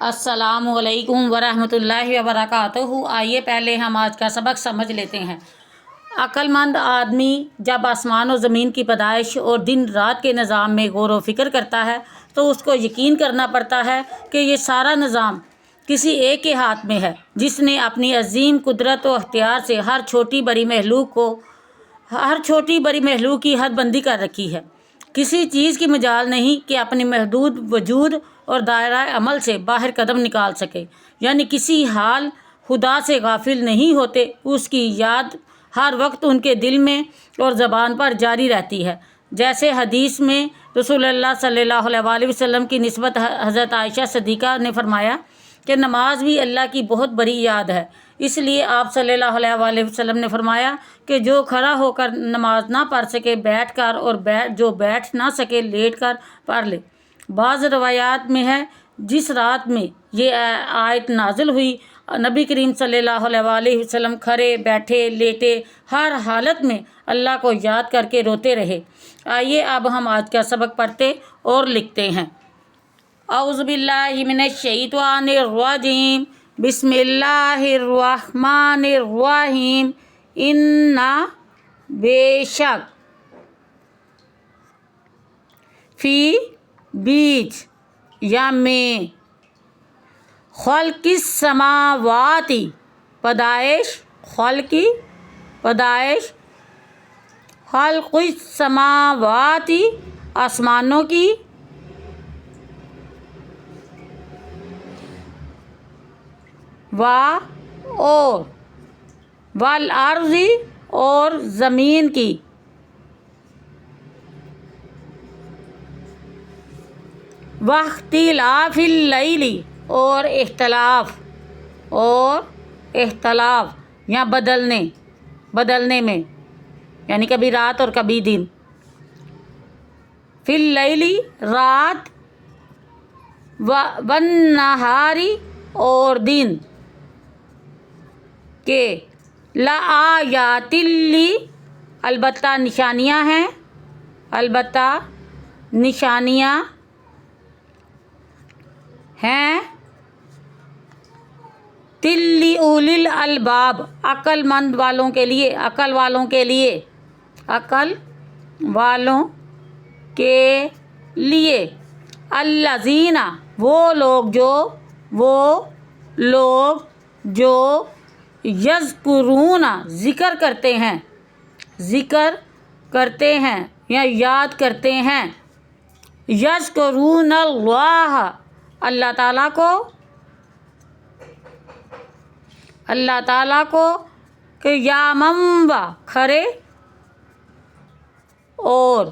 السلام علیکم ورحمۃ اللہ وبرکاتہ۔ آئیے پہلے ہم آج کا سبق سمجھ لیتے ہیں۔ عقل مند آدمی جب آسمان و زمین کی پیدائش اور دن رات کے نظام میں غور و فکر کرتا ہے تو اس کو یقین کرنا پڑتا ہے کہ یہ سارا نظام کسی ایک کے ہاتھ میں ہے، جس نے اپنی عظیم قدرت و اختیار سے ہر چھوٹی بڑی مخلوق کی حد بندی کر رکھی ہے۔ کسی چیز کی مجال نہیں کہ اپنے محدود وجود اور دائرہ عمل سے باہر قدم نکال سکے، یعنی کسی حال خدا سے غافل نہیں ہوتے، اس کی یاد ہر وقت ان کے دل میں اور زبان پر جاری رہتی ہے۔ جیسے حدیث میں رسول اللہ صلی اللہ علیہ وسلم کی نسبت حضرت عائشہ صدیقہ نے فرمایا کہ نماز بھی اللہ کی بہت بڑی یاد ہے، اس لیے آپ صلی اللہ علیہ وسلم نے فرمایا کہ جو کھڑا ہو کر نماز نہ پڑھ سکے بیٹھ کر، اور جو بیٹھ نہ سکے لیٹ کر پڑھ لے۔ بعض روایات میں ہے جس رات میں یہ آیت نازل ہوئی، نبی کریم صلی اللہ علیہ وسلم کھڑے بیٹھے لیٹے ہر حالت میں اللہ کو یاد کر کے روتے رہے۔ آئیے اب ہم آج کا سبق پڑھتے اور لکھتے ہیں۔ اعوذ باللہ من الشیطان الرجیم، بسم اللہ الرحمن الرحیم۔ انا بے شک، فی بیچ یا میں، خلق السماواتی پیدائش، خلقی پیدائش، خلق السماواتی آسمانوں کی، اور والارض اور زمین کی، واختلاف اللیل اور اختلاف یا بدلنے میں، یعنی کبھی رات اور کبھی دن، فی اللیل رات، والنہار اور دن کے، لآیات لی البتہ نشانیاں ہیں، تلی اولی الالباب عقل مند والوں کے لیے، عقل والوں کے لیے، الذین وہ لوگ جو یذکرون ذکر کرتے ہیں یا یاد کرتے ہیں، یذکرون اللہ تعالیٰ کو قیاما و کھڑے، اور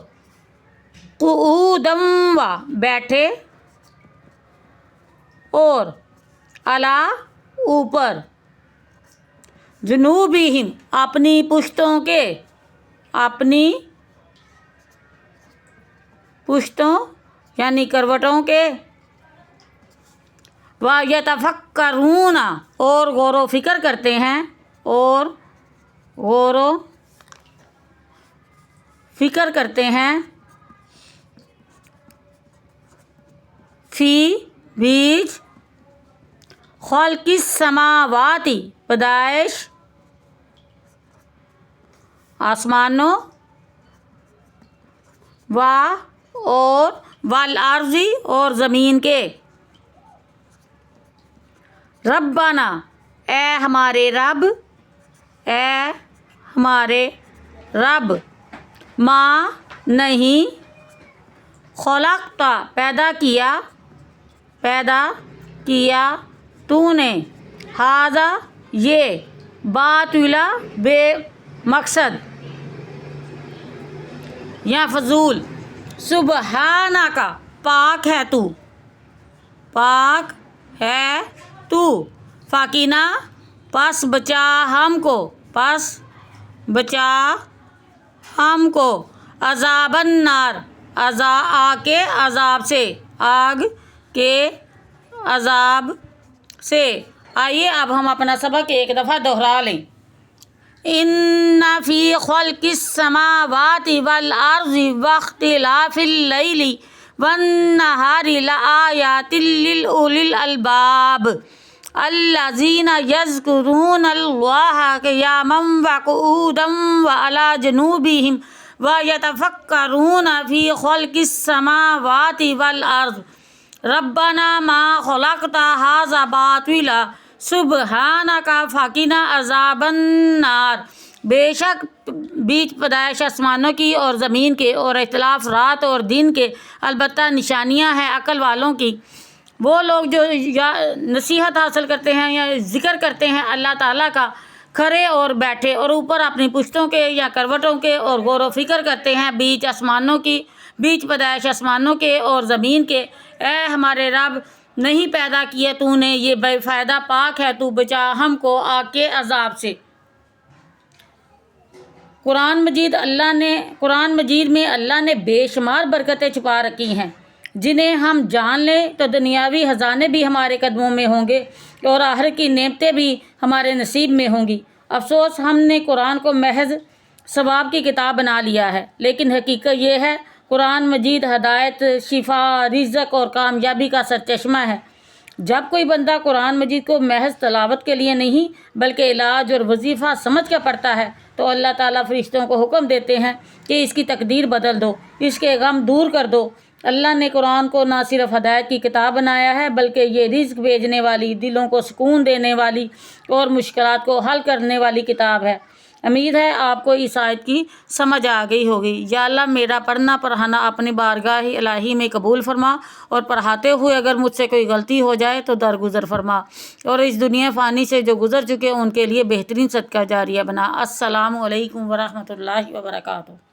قعودا و بیٹھے، اور علی اوپر، جنوبہم اپنی پشتوں یعنی کروٹوں کے، وَيَتَفَكَّرُونَ اور غور و فکر کرتے ہیں، فی بیچ خلق السماواتی پیدائش آسمانوں، اور والارض اور زمین کے، ربنا اے ہمارے رب، ما نہیں، خلقتا پیدا کیا تو نے، ھذا یہ، باطلا بے مقصد یا فضول، سبحانک پاک ہے تو، فقنا پس بچا ہم کو، عذاب النار آگ کے عذاب سے۔ آئیے اب ہم اپنا سبق ایک دفعہ دہرا لیں۔ ان فی خلق السماوات والارض واختلاف اللیل وَالنَّهَارِ لَآيَاتٍ لِّأُولِي الْأَلْبَابِ الَّذِينَ يَذْكُرُونَ اللَّهَ قِيَامًا وَقُعُودًا وَعَلَىٰ جُنُوبِهِمْ وَيَتَفَكَّرُونَ فِي خَلْقِ السَّمَاوَاتِ وَالْأَرْضِ رَبَّنَا مَا خَلَقْتَ هَٰذَا بَاطِلًا سُبْحَانَكَ فَقِنَا عَذَابَ النَّارِ۔ بے شک بیچ پیدائش آسمانوں کی اور زمین کے اور اختلاف رات اور دن کے البتہ نشانیاں ہیں عقل والوں کی۔ وہ لوگ جو نصیحت حاصل کرتے ہیں یا ذکر کرتے ہیں اللہ تعالیٰ کا کھڑے اور بیٹھے اور اوپر اپنی پشتوں کے یا کروٹوں کے اور غور و فکر کرتے ہیں بیچ پیدائش آسمانوں کے اور زمین کے۔ اے ہمارے رب، نہیں پیدا کیے تو نے یہ بے فائدہ، پاک ہے تو، بچا ہم کو آگ کے عذاب سے۔ قرآن مجید میں اللہ نے بے شمار برکتیں چھپا رکھی ہیں، جنہیں ہم جان لیں تو دنیاوی خزانے بھی ہمارے قدموں میں ہوں گے اور آخرت کی نعمتیں بھی ہمارے نصیب میں ہوں گی۔ افسوس ہم نے قرآن کو محض ثواب کی کتاب بنا لیا ہے، لیکن حقیقت یہ ہے قرآن مجید ہدایت، شفا، رزق اور کامیابی کا سرچشمہ ہے۔ جب کوئی بندہ قرآن مجید کو محض تلاوت کے لیے نہیں بلکہ علاج اور وظیفہ سمجھ کر پڑھتا ہے تو اللہ تعالیٰ فرشتوں کو حکم دیتے ہیں کہ اس کی تقدیر بدل دو، اس کے غم دور کر دو۔ اللہ نے قرآن کو نہ صرف ہدایت کی کتاب بنایا ہے بلکہ یہ رزق بھیجنے والی، دلوں کو سکون دینے والی اور مشکلات کو حل کرنے والی کتاب ہے۔ امید ہے آپ کو اس آیت کی سمجھ آ گئی ہوگی۔ یا اللہ، میرا پڑھانا اپنی بارگاہ الہی میں قبول فرما، اور پڑھاتے ہوئے اگر مجھ سے کوئی غلطی ہو جائے تو درگزر فرما، اور اس دنیا فانی سے جو گزر چکے ان کے لیے بہترین صدقہ جاریہ بنا۔ السلام علیکم ورحمۃ اللہ وبرکاتہ۔